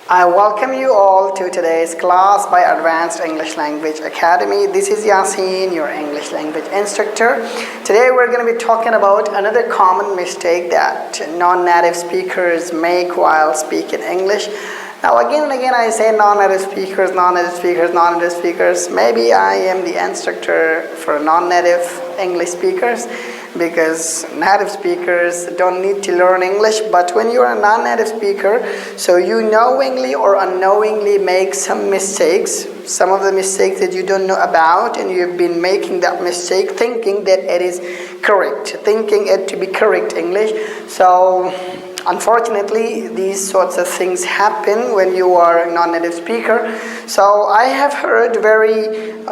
I welcome you all to today's class by Advanced English Language Academy. This is Yasin, your English language instructor. Today we're going to be talking about another common mistake that non-native speakers make while speaking English. Now again and again I say non-native speakers. Maybe I am the instructor for non-native English speakers, because native speakers don't need to learn English, but when you are a non-native speaker, so you knowingly or unknowingly make some mistakes, some of the mistakes that you don't know about, and you've been making that mistake thinking that it is correct, thinking it to be correct English. So unfortunately, these sorts of things happen when you are a non-native speaker. So I have heard very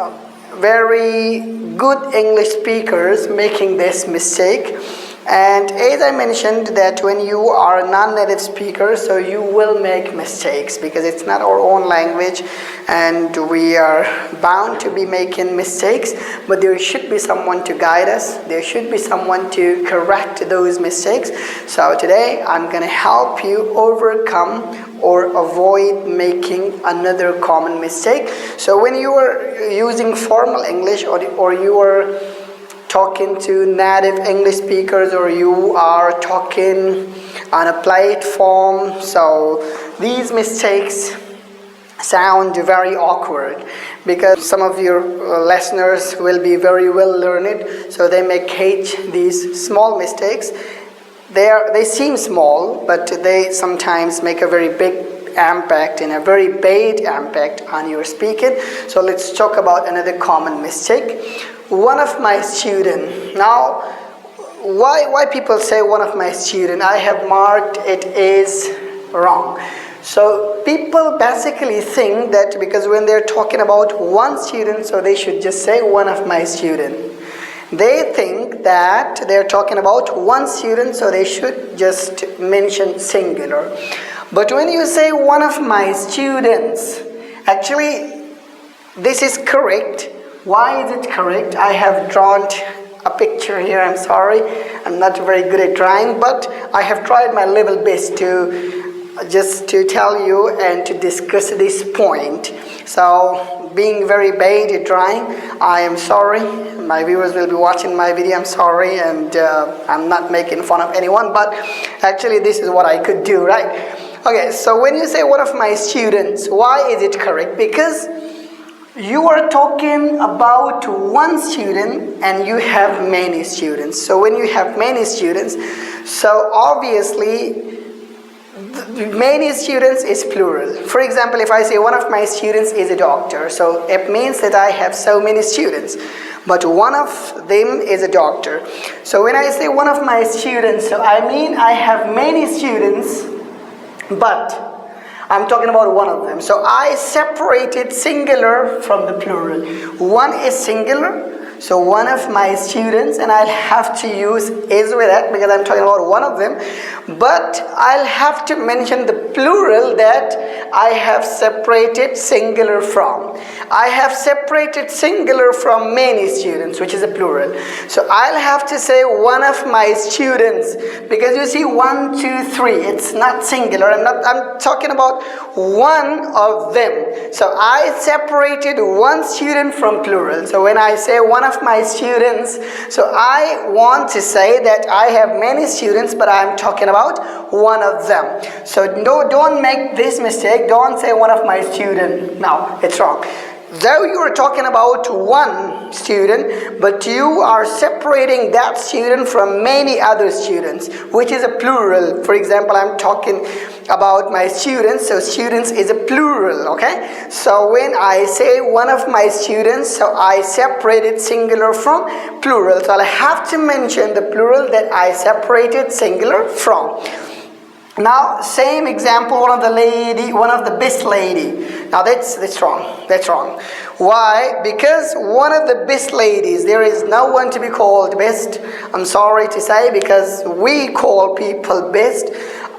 good English speakers making this mistake, and as I mentioned that when you are a non-native speaker, so you will make mistakes because it's not our own language and we are bound to be making mistakes, but there should be someone to guide us, there should be someone to correct those mistakes. So today I'm going to help you overcome or avoid making another common mistake. So when you are using formal English or you are talking to native English speakers, or you are talking on a platform, so these mistakes sound very awkward because some of your listeners will be very well learned, so they may catch these small mistakes. They seem small, but they sometimes make a very big impact and a very bad impact on your speaking. So let's talk about another common mistake. One of my students. Now, why people say one of my students? I have marked it is wrong. So people basically think that because when they're talking about one student, so they should just say one of my students. They think that they're talking about one student, so they should just mention singular. But when you say one of my students, actually this is correct. Why is it correct? I have drawn a picture here. I'm sorry, I'm not very good at drawing, but I have tried my level best to tell you and to discuss this point. So being very bad at drawing, I am sorry. My viewers will be watching my video. I'm sorry, and I'm not making fun of anyone, but actually this is what I could do, right? Okay, so when you say one of my students, why is it correct? Because you are talking about one student and you have many students. So when you have many students, so obviously many students is plural. For example, if I say one of my students is a doctor, so it means that I have so many students, but one of them is a doctor. So when I say one of my students, so I mean I have many students, but I'm talking about one of them. So I separated singular from the plural. One is singular, so one of my students, and I'll have to use is with it because I'm talking about one of them, but I'll have to mention the plural that I have separated singular from. I have separated singular from many students, which is a plural. So I'll have to say one of my students, because you see 1, 2, 3, it's not singular. I'm talking about one of them. So I separated one student from plural. So when I say one of my students, so I want to say that I have many students, but I'm talking about one of them. So no, don't make this mistake. Don't say one of my students. No, it's wrong. Though you are talking about one student, but you are separating that student from many other students, which is a plural. For example, I'm talking about my students, so students is a plural, okay? So when I say one of my students, so I separated singular from plural. So I'll have to mention the plural that I separated singular from. Now, same example, one of the best lady. Now that's wrong. That's wrong. Why? Because one of the best ladies, there is no one to be called best. I'm sorry to say, because we call people best.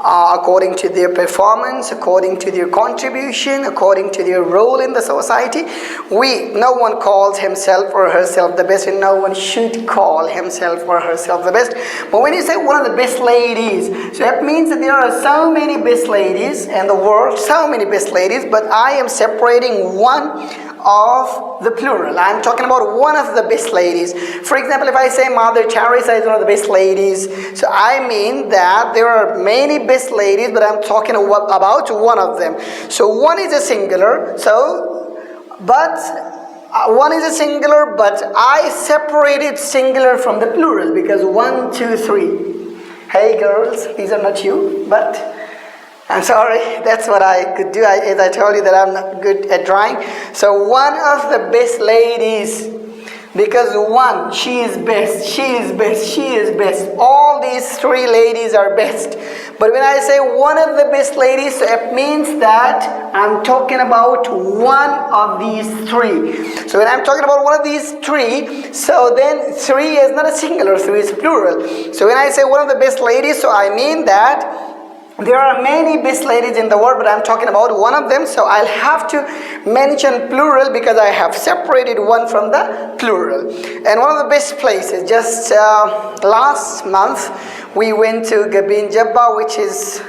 according to their performance, according to their contribution, according to their role in the society. No one calls himself or herself the best, and no one should call himself or herself the best. But when you say one of the best ladies, so that means that there are so many best ladies in the world, so many best ladies, but I am separating one of the plural. I'm talking about one of the best ladies. For example, if I say Mother Teresa is one of the best ladies, so I mean that there are many best ladies, but I'm talking about one of them. So one is a singular, but I separated singular from the plural because 1, 2, 3. Hey girls, these are not you, but I'm sorry, that's what I could do. As I told you that I'm not good at drawing. So one of the best ladies, because one, she is best, she is best, she is best. All these three ladies are best. But when I say one of the best ladies, so it means that I'm talking about one of these three. So when I'm talking about one of these three, so then three is not a singular, three is plural. So when I say one of the best ladies, so I mean that there are many best ladies in the world, but I'm talking about one of them, so I'll have to mention plural because I have separated one from the plural. And one of the best places, just last month, we went to Gabin Jabba, which is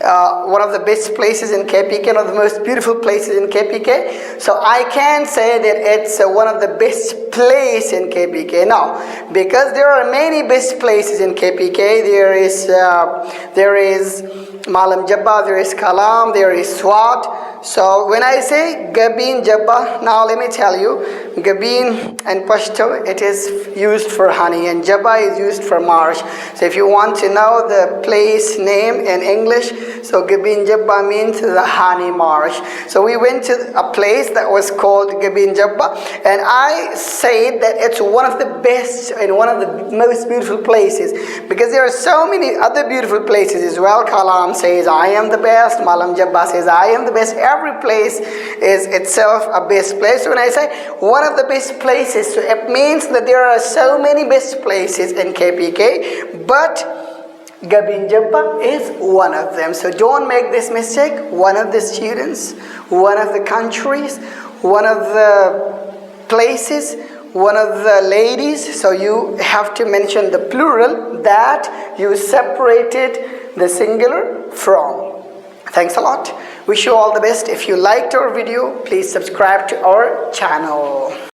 one of the best places in KPK, one of the most beautiful places in KPK. So I can say that it's one of the best place in KPK. Now, because there are many best places in KPK, there is Malam Jabba, there is Kalam, there is Swat. So when I say Gabin Jabba, now let me tell you, Gabin and Pashto, it is used for honey, and Jabba is used for marsh. So if you want to know the place name in English, so Gabin Jabba means the honey marsh. So we went to a place that was called Gabin Jabba, and I said that it's one of the best and one of the most beautiful places because there are so many other beautiful places as well. Kalam says I am the best, Malam Jabba says I am the best. Every place is itself a best place. So when I say one of the best places, so it means that there are so many best places in KPK, but Gabin Jabba is one of them. So don't make this mistake. One of the students, one of the countries, one of the places, one of the ladies. So you have to mention the plural that you separated the singular from. Thanks a lot. Wish you all the best. If you liked our video, please subscribe to our channel.